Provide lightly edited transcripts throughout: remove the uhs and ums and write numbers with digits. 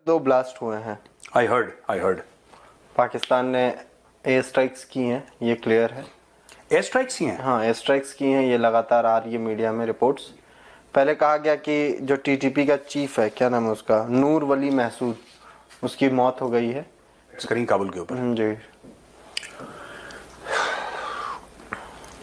2 blast हुए हैं। I heard Pakistan ने एयर स्ट्राइक्स की हैं, ये क्लियर है। एयर स्ट्राइक्स ही हैं? हाँ, एयर स्ट्राइक्स की हैं, ये लगातार आ रही है मीडिया में रिपोर्ट्स। पहले कहा गया कि जो टीटीपी का चीफ है, क्या नाम है उसका, नूर वली महसूद, उसकी मौत हो गई है स्क्रीन काबुल के ऊपर। जी।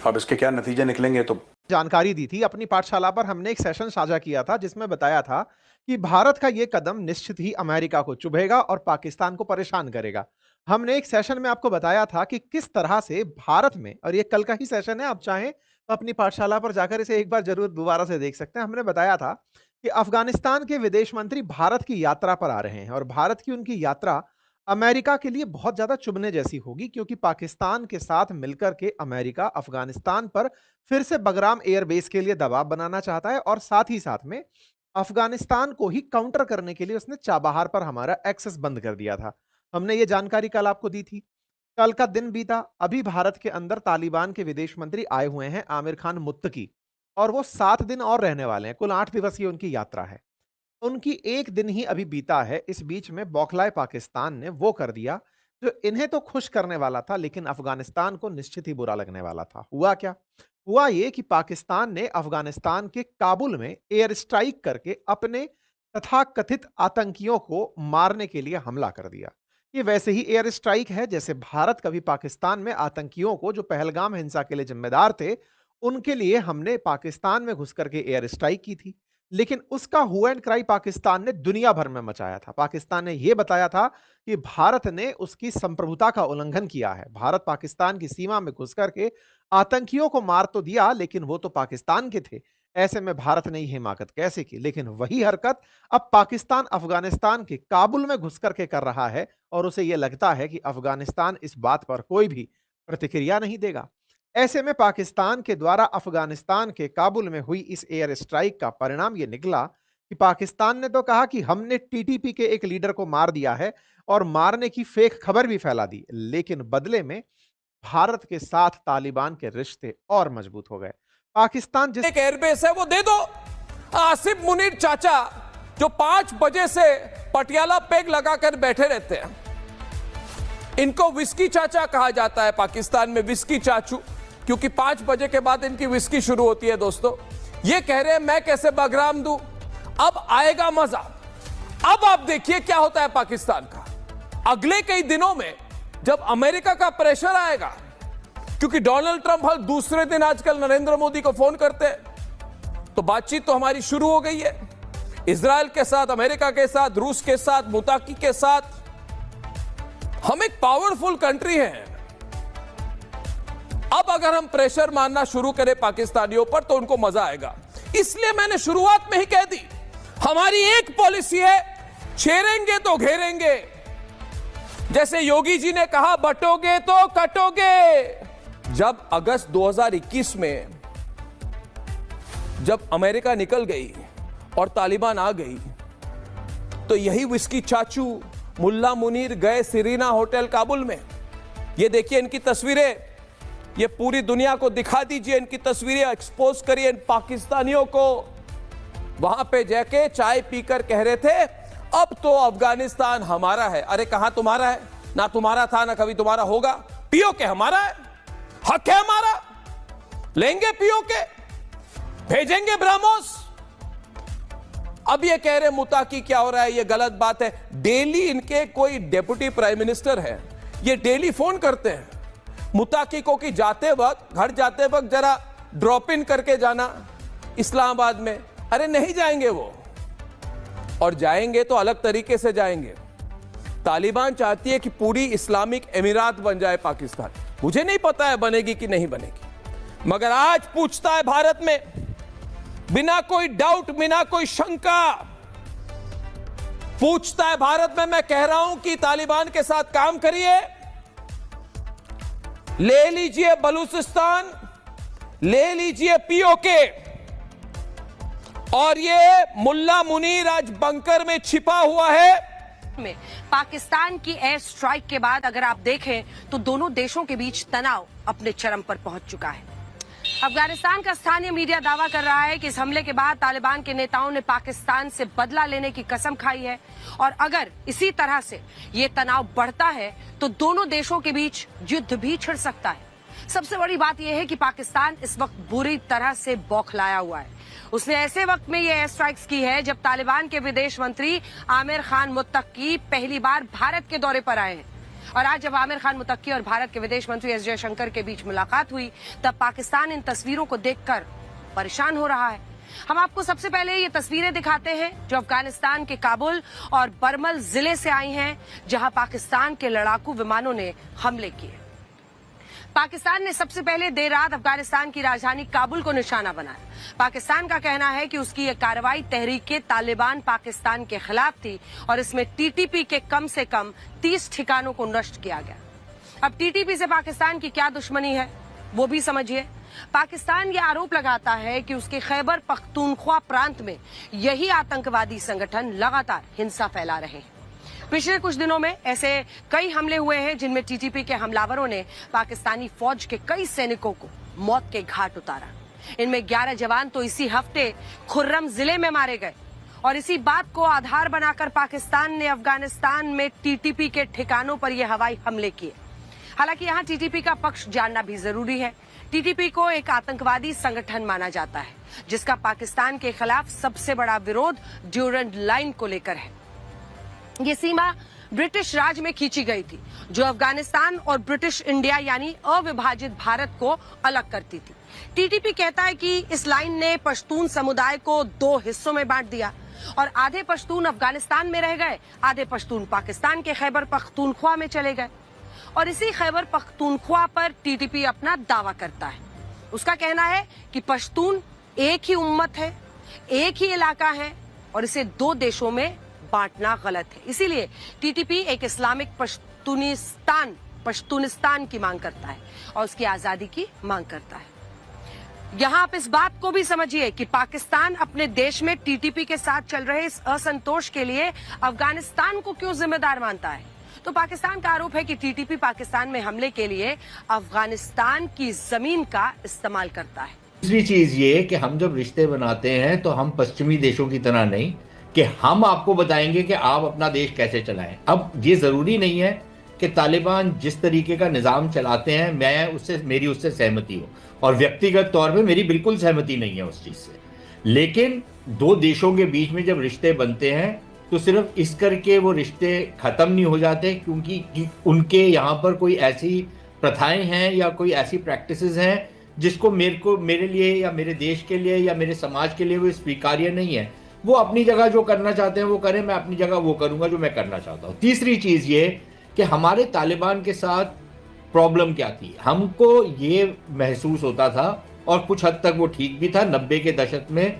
अब इसके क्या नतीजे निकलेंगे तो जानकारी दी थी। अपनी पाठशाला पर हमने एक सेशन साझा किया था जिसमें बताया था कि भारत का यह कदम निश्चित ही अमेरिका को चुभेगा और पाकिस्तान को परेशान करेगा। हमने एक सेशन में आपको बताया था कि किस तरह से भारत में, और ये कल का ही सेशन है, आप चाहें तो अपनी पाठशाला पर जाकर इसे एक बार जरूर दोबारा से देख सकते हैं। हमने बताया था कि अफगानिस्तान के विदेश मंत्री भारत की यात्रा पर आ रहे हैं और भारत की उनकी यात्रा अमेरिका के लिए बहुत ज्यादा चुभने जैसी होगी, क्योंकि पाकिस्तान के साथ मिलकर के अमेरिका अफगानिस्तान पर फिर से बगराम एयरबेस के लिए दबाव बनाना चाहता है और साथ ही साथ में अफगानिस्तान को ही काउंटर करने के लिए उसने चाबहार पर हमारा एक्सेस बंद कर दिया था। हमने ये जानकारी कल आपको दी थी। कल का दिन बीता, अभी भारत के अंदर तालिबान के विदेश मंत्री आए हुए हैं, आमिर खान मुत्तकी, और वो 7 दिन और रहने वाले हैं। कुल 8 दिवसीय उनकी यात्रा है। उनकी एक दिन ही अभी बीता है। इस बीच में बौखलाए पाकिस्तान ने वो कर दिया जो इन्हें तो खुश करने वाला था लेकिन अफगानिस्तान को निश्चित ही बुरा लगने वाला था। हुआ क्या? हुआ ये कि पाकिस्तान ने अफगानिस्तान के काबुल में एयर स्ट्राइक करके अपने तथाकथित आतंकियों को मारने के लिए हमला कर दिया। ये वैसे ही एयर स्ट्राइक है जैसे भारत कभी पाकिस्तान में आतंकियों को, जो पहलगाम हिंसा के लिए जिम्मेदार थे, उनके लिए हमने पाकिस्तान में घुस करके एयर स्ट्राइक की थी। लेकिन उसका हु एंड क्राई पाकिस्तान ने दुनिया भर में मचाया था। पाकिस्तान ने यह बताया था कि भारत ने उसकी संप्रभुता का उल्लंघन किया है। भारत पाकिस्तान की सीमा में घुस करके आतंकियों को मार तो दिया, लेकिन वो तो पाकिस्तान के थे। ऐसे में भारत ने यह हिमाकत कैसे की? लेकिन वही हरकत अब पाकिस्तान अफगानिस्तान के काबुल में घुस करके कर रहा है और उसे यह लगता है कि अफगानिस्तान इस बात पर कोई भी प्रतिक्रिया नहीं देगा। ऐसे में पाकिस्तान के द्वारा अफगानिस्तान के काबुल में हुई इस एयर स्ट्राइक का परिणाम यह निकला कि पाकिस्तान ने तो कहा कि हमने टीटीपी के एक लीडर को मार दिया है और मारने की फेक खबर भी फैला दी, लेकिन बदले में भारत के साथ तालिबान के रिश्ते और मजबूत हो गए। पाकिस्तान जिस एक एयरबेस है वो दे दो। आसिफ मुनीर चाचा जो 5 बजे से पटियाला पेग लगाकर बैठे रहते हैं, इनको विस्की चाचा कहा जाता है पाकिस्तान में, विस्की चाचू, क्योंकि 5 बजे के बाद इनकी विस्की शुरू होती है। दोस्तों, ये कह रहे हैं मैं कैसे बगराम दूं, अब आएगा मजा। अब आप देखिए क्या होता है पाकिस्तान का अगले कई दिनों में, जब अमेरिका का प्रेशर आएगा, क्योंकि डोनाल्ड ट्रंप हर दूसरे दिन आजकल नरेंद्र मोदी को फोन करते हैं, तो बातचीत तो हमारी शुरू हो गई है इजराइल के साथ, अमेरिका के साथ, रूस के साथ, मुताकी के साथ। हम एक पावरफुल कंट्री हैं। अब अगर हम प्रेशर मारना शुरू करें पाकिस्तानियों पर तो उनको मजा आएगा। इसलिए मैंने शुरुआत में ही कह दी, हमारी एक पॉलिसी है, छेड़ेंगे तो घेरेंगे। जैसे योगी जी ने कहा, बटोगे तो कटोगे। जब अगस्त 2021 में जब अमेरिका निकल गई और तालिबान आ गई, तो यही विस्की चाचू मुल्ला मुनीर गए सिरीना होटल काबुल में। ये देखिए इनकी तस्वीरें, ये पूरी दुनिया को दिखा दीजिए, इनकी तस्वीरें एक्सपोज करिए इन पाकिस्तानियों को। वहां पे जाके चाय पीकर कह रहे थे अब तो अफगानिस्तान हमारा है। अरे कहां तुम्हारा है? ना तुम्हारा था, ना कभी तुम्हारा होगा। पीओके हमारा है, हक है हमारा, लेंगे पीओके, भेजेंगे ब्रह्मोस। अब ये कह रहे मुताकी क्या हो रहा है, ये गलत बात है। डेली इनके कोई डेप्यूटी प्राइम मिनिस्टर है, ये डेली फोन करते हैं मुताकी को कि जाते वक्त, घर जाते वक्त जरा ड्रॉप इन करके जाना इस्लामाबाद में। अरे नहीं जाएंगे वो, और जाएंगे तो अलग तरीके से जाएंगे। तालिबान चाहती है कि पूरी इस्लामिक अमीरात बन जाए पाकिस्तान। मुझे नहीं पता है बनेगी कि नहीं बनेगी, मगर आज पूछता है भारत में बिना कोई डाउट, बिना कोई शंका पूछता है भारत में। मैं कह रहा हूं कि तालिबान के साथ काम करिए, ले लीजिए बलूचिस्तान, ले लीजिए पीओके, और ये मुल्ला मुनीर आज बंकर में छिपा हुआ है। में पाकिस्तान की एयर स्ट्राइक के बाद अगर आप देखें तो दोनों देशों के बीच तनाव अपने चरम पर पहुंच चुका है। अफगानिस्तान का स्थानीय मीडिया दावा कर रहा है कि इस हमले के बाद तालिबान के नेताओं ने पाकिस्तान से बदला लेने की कसम खाई है और अगर इसी तरह से ये तनाव बढ़ता है तो दोनों देशों के बीच युद्ध भी छिड़ सकता है। सबसे बड़ी बात यह है कि पाकिस्तान इस वक्त बुरी तरह से बौखलाया हुआ है। उसने ऐसे वक्त में ये एयर स्ट्राइक्स की है जब तालिबान के विदेश मंत्री आमिर खान मुत्तकी पहली बार भारत के दौरे पर आए हैं। और आज जब आमिर खान मुत्तकी और भारत के विदेश मंत्री एस जयशंकर के बीच मुलाकात हुई तब पाकिस्तान इन तस्वीरों को देखकर परेशान हो रहा है। हम आपको सबसे पहले ये तस्वीरें दिखाते हैं जो अफगानिस्तान के काबुल और बरमल जिले से आई हैं, जहां पाकिस्तान के लड़ाकू विमानों ने हमले किए। पाकिस्तान ने सबसे पहले देर रात अफगानिस्तान की राजधानी काबुल को निशाना बनाया। पाकिस्तान का कहना है कि उसकी यह कार्रवाई तहरीके तालिबान पाकिस्तान के खिलाफ थी और इसमें टीटीपी के कम से कम 30 ठिकानों को नष्ट किया गया। अब टीटीपी से पाकिस्तान की क्या दुश्मनी है वो भी समझिए। पाकिस्तान ये आरोप लगाता है कि उसके खैबर पख्तूनख्वा प्रांत में यही आतंकवादी संगठन लगातार हिंसा फैला रहे हैं। पिछले कुछ दिनों में ऐसे कई हमले हुए हैं जिनमें टीटीपी के हमलावरों ने पाकिस्तानी फौज के कई सैनिकों को मौत के घाट उतारा। इनमें 11 जवान तो इसी हफ्ते खुर्रम जिले में मारे गए और इसी बात को आधार बनाकर पाकिस्तान ने अफगानिस्तान में टीटीपी के ठिकानों पर ये हवाई हमले किए। हालांकि यहाँ टीटीपी का पक्ष जानना भी जरूरी है। टीटीपी को एक आतंकवादी संगठन माना जाता है जिसका पाकिस्तान के खिलाफ सबसे बड़ा विरोध ड्यूरेंट लाइन को लेकर है। ये सीमा ब्रिटिश राज में खींची गई थी जो अफगानिस्तान और ब्रिटिश इंडिया यानी अविभाजित भारत को अलग करती थी। टीटीपी कहता है कि इस लाइन ने पश्तून समुदाय को 2 हिस्सों में बांट दिया और आधे पश्तून अफगानिस्तान में रह गए, आधे पश्तून पाकिस्तान के खैबर पख्तूनख्वा में चले गए। और इसी खैबर पख्तूनख्वा पर टीटीपी अपना दावा करता है। उसका कहना है कि पश्तून एक ही उम्मत है, एक ही इलाका है और इसे 2 देशों में बांटना गलत है। इसीलिए टीटीपी एक इस्लामिक पश्तूनिस्तान की मांग करता है और उसकी आजादी की मांग करता है। यहाँ आप इस बात को भी समझिए कि पाकिस्तान अपने देश में टीटीपी के साथ चल रहे इस असंतोष के लिए अफगानिस्तान को क्यों जिम्मेदार मानता है। तो पाकिस्तान का आरोप है कि टीटीपी पाकिस्तान में हमले के लिए अफगानिस्तान की जमीन का इस्तेमाल करता है। दूसरी चीज ये कि हम जब रिश्ते बनाते हैं तो हम पश्चिमी देशों की तरह नहीं कि हम आपको बताएंगे कि आप अपना देश कैसे चलाएं। अब ये जरूरी नहीं है कि तालिबान जिस तरीके का निज़ाम चलाते हैं मेरी उससे सहमति हो और व्यक्तिगत तौर पे मेरी बिल्कुल सहमति नहीं है उस चीज से। लेकिन 2 देशों के बीच में जब रिश्ते बनते हैं तो सिर्फ इस करके वो रिश्ते खत्म नहीं हो जाते क्योंकि उनके यहाँ पर कोई ऐसी प्रथाएं हैं या कोई ऐसी प्रैक्टिसेस हैं जिसको मेरे लिए या मेरे देश के लिए या मेरे समाज के लिए वो स्वीकार्य नहीं है। वो अपनी जगह जो करना चाहते हैं वो करें, मैं अपनी जगह वो करूंगा जो मैं करना चाहता हूं। तीसरी चीज ये कि हमारे तालिबान के साथ प्रॉब्लम क्या थी, हमको ये महसूस होता था और कुछ हद तक वो ठीक भी था 90 के दशक में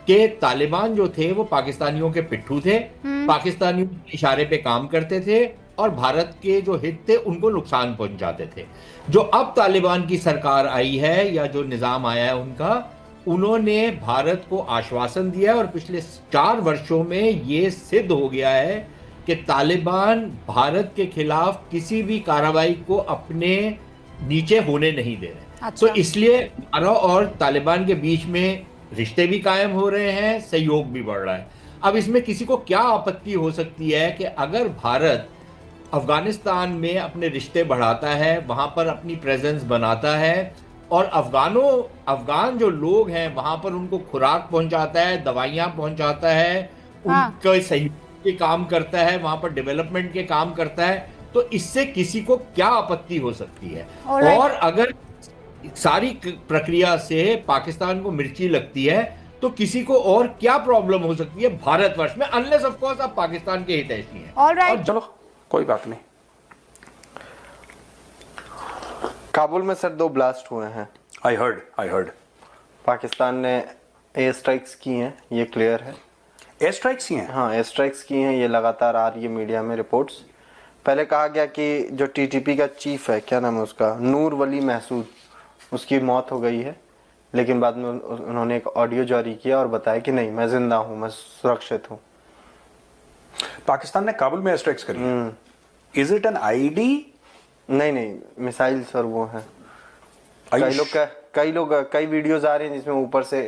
कि तालिबान जो थे वो पाकिस्तानियों के पिट्ठू थे, पाकिस्तानियों के इशारे पे काम करते थे और भारत के जो हित थे उनको नुकसान पहुंचाते थे। जो अब तालिबान की सरकार आई है या जो निजाम आया है उन्होंने भारत को आश्वासन दिया और पिछले 4 वर्षों में ये सिद्ध हो गया है कि तालिबान भारत के खिलाफ किसी भी कार्रवाई को अपने नीचे होने नहीं दे रहे। तो इसलिए भारत और तालिबान के बीच में रिश्ते भी कायम हो रहे हैं, सहयोग भी बढ़ रहा है। अब इसमें किसी को क्या आपत्ति हो सकती है कि अगर भारत अफगानिस्तान में अपने रिश्ते बढ़ाता है, वहां पर अपनी प्रेजेंस बनाता है और अफगान जो लोग हैं वहां पर उनको खुराक पहुंचाता है, दवाइयां पहुंचाता है, उनके सहयोग के काम करता है, वहां पर डेवलपमेंट के काम करता है, तो इससे किसी को क्या आपत्ति हो सकती है। और अगर सारी प्रक्रिया से पाकिस्तान को मिर्ची लगती है तो किसी को और क्या प्रॉब्लम हो सकती है भारतवर्ष में, अनलेस ऑफ कोर्स आप पाकिस्तान के हितैषी हैं। और चलो कोई बात नहीं। काबुल में सर 2 ब्लास्ट हुए हैं। आई हर्ड पाकिस्तान ने एयर स्ट्राइक्स की हैं, ये क्लियर है। एयर स्ट्राइक्स ही हैं? हाँ, एयर स्ट्राइक्स की हैं, ये लगातार आ रही है मीडिया में रिपोर्ट्स। पहले कहा गया कि जो टीटीपी का चीफ है, क्या नाम है उसका, नूर वली महसूद, उसकी मौत हो गई है। लेकिन बाद में उन्होंने एक ऑडियो जारी किया और बताया कि नहीं, मैं जिंदा हूँ, मैं सुरक्षित हूँ। पाकिस्तान ने काबुल में एयर स्ट्राइक्स करी। Is it an ID? नहीं, मिसाइल सर वो है। कई वीडियोस आ रहे हैं जिसमें ऊपर से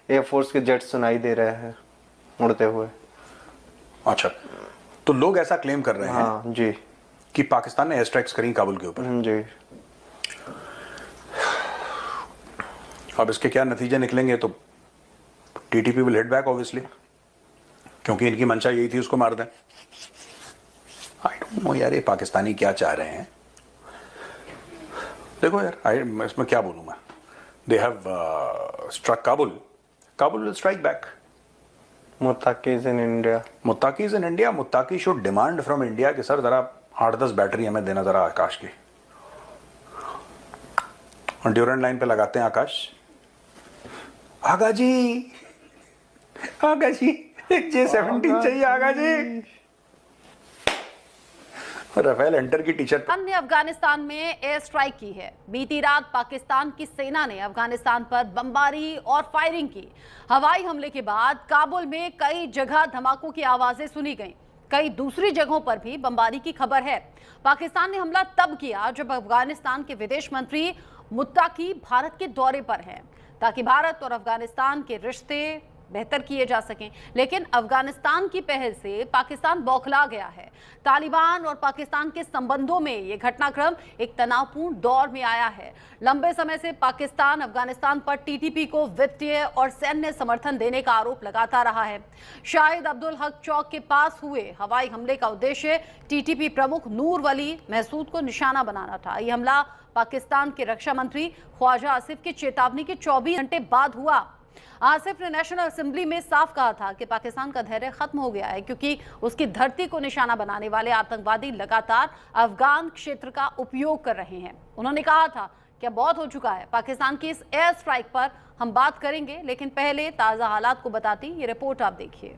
एयरफोर्स के जेट सुनाई दे रहे हैं उड़ते हुए। अच्छा, तो लोग ऐसा क्लेम कर रहे हैं हाँ जी कि पाकिस्तान ने एयर स्ट्राइक्स करी काबुल के ऊपर। जी। अब इसके क्या नतीजे निकलेंगे, तो TTP will hit back obviously, क्योंकि इनकी मंशा यही थी उसको मार दें। आई डोंट नो यार, ये पाकिस्तानी क्या चाह रहे हैं। देखो यार, इसमें क्या बोलूं मैं। They have struck Kabul, Kabul will strike back. Muttaqi is in India, Muttaqi is in India. Muttaqi should demand from India कि सर जरा 8-10 बैटरी हमें देना जरा आकाश की। और ड्यूरेंट लाइन पे लगाते हैं आकाश। आगा जी, आगा जी, एक J-17 चाहिए आगा जी। राफेल हंटर की टी-शर्ट। पाकिस्तान ने अफगानिस्तान में एयर स्ट्राइक की है। बीती रात पाकिस्तान की सेना ने अफगानिस्तान पर बमबारी और फायरिंग की। हवाई हमले के बाद काबुल में कई जगह धमाकों की आवाजें सुनी गईं। कई दूसरी जगहों पर भी बमबारी की खबर है। पाकिस्तान ने हमला तब किया जब अफगानिस्तान के विदेश मंत्री मुत्ताकी भारत के दौरे पर हैं, ताकि भारत और अफगानिस्तान के रिश्ते बेहतर किए जा सकें। लेकिन अफगानिस्तान की पहल से पाकिस्तान बौखला गया है। तालिबान और पाकिस्तान के संबंधों में यह घटनाक्रम एक तनावपूर्ण दौर में आया है। लंबे समय से पाकिस्तान अफगानिस्तान पर टीटीपी को वित्तीय और सैन्य समर्थन देने का आरोप लगाता रहा है। शाहिद अब्दुल हक चौक के पास हुए हवाई हमले का उद्देश्य टीटीपी प्रमुख नूर वली महसूद को निशाना बनाना था। यह हमला पाकिस्तान के रक्षा मंत्री ख्वाजा आसिफ की चेतावनी के 24 घंटे बाद हुआ। आसिफ ने नेशनल असेंबली में साफ कहा था कि पाकिस्तान का धैर्य खत्म हो गया है, क्योंकि उसकी धरती को निशाना बनाने वाले आतंकवादी लगातार अफगान क्षेत्र का उपयोग कर रहे हैं। उन्होंने कहा था कि अब बहुत हो चुका है। पाकिस्तान की इस एयर स्ट्राइक पर हम बात करेंगे, लेकिन पहले ताजा हालात को बताती ये रिपोर्ट आप देखिए।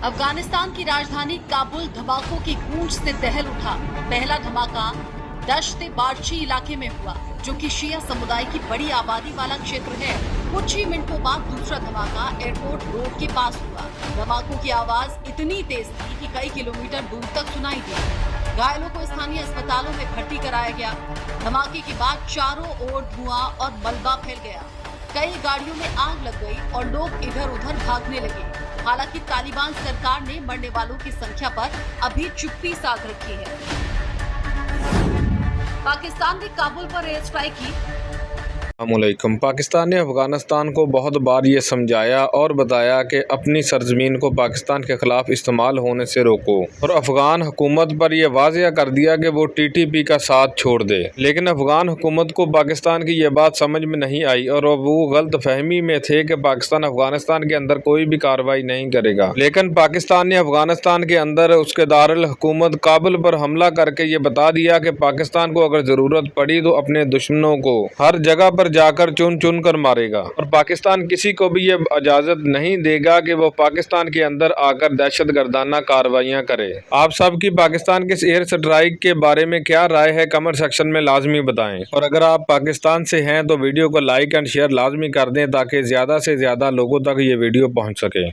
अफगानिस्तान की राजधानी काबुल धमाकों की गूंज से दहल उठा। पहला धमाका दश्त बार्शी इलाके में हुआ, जो कि शिया समुदाय की बड़ी आबादी वाला क्षेत्र है। कुछ ही मिनटों बाद दूसरा धमाका एयरपोर्ट रोड के पास हुआ। धमाकों की आवाज इतनी तेज थी कि कई किलोमीटर दूर तक सुनाई दी। घायलों को स्थानीय अस्पतालों में भर्ती कराया गया। धमाके के बाद चारों ओर धुआं और मलबा फैल गया। कई गाड़ियों में आग लग गई और लोग इधर उधर भागने लगे। हालांकि तालिबान सरकार ने मरने वालों की संख्या पर अभी चुप्पी साध रखी है। पाकिस्तान ने काबुल पर एयर स्ट्राइक की। अस्सलामुअलैकुम। पाकिस्तान ने अफगानिस्तान को बहुत बार ये समझाया और बताया कि अपनी सरजमीन को पाकिस्तान के खिलाफ इस्तेमाल होने से रोको, और अफगान हुकूमत पर यह वाज़िया कर दिया कि वो टीटीपी का साथ छोड़ दे। लेकिन अफगान हुकूमत को पाकिस्तान की ये बात समझ में नहीं आई और वो गलत फहमी में थे कि पाकिस्तान अफगानिस्तान के अंदर कोई भी कार्रवाई नहीं करेगा। लेकिन पाकिस्तान ने अफगानिस्तान के अंदर उसके दारुल हुकूमत काबुल पर हमला करके ये बता दिया कि पाकिस्तान को अगर जरूरत पड़ी तो अपने दुश्मनों को हर जगह पर जाकर चुन चुन कर मारेगा, और पाकिस्तान किसी को भी ये इजाजत नहीं देगा कि वो पाकिस्तान के अंदर आकर दहशतगर्दाना कार्रवाइयां करे। आप सब की पाकिस्तान के एयर स्ट्राइक के बारे में क्या राय है, कमेंट सेक्शन में लाजमी बताएं। और अगर आप पाकिस्तान से हैं तो वीडियो को लाइक एंड शेयर लाजमी कर दें, ताकि ज्यादा से ज्यादा लोगों तक ये वीडियो पहुंच सके।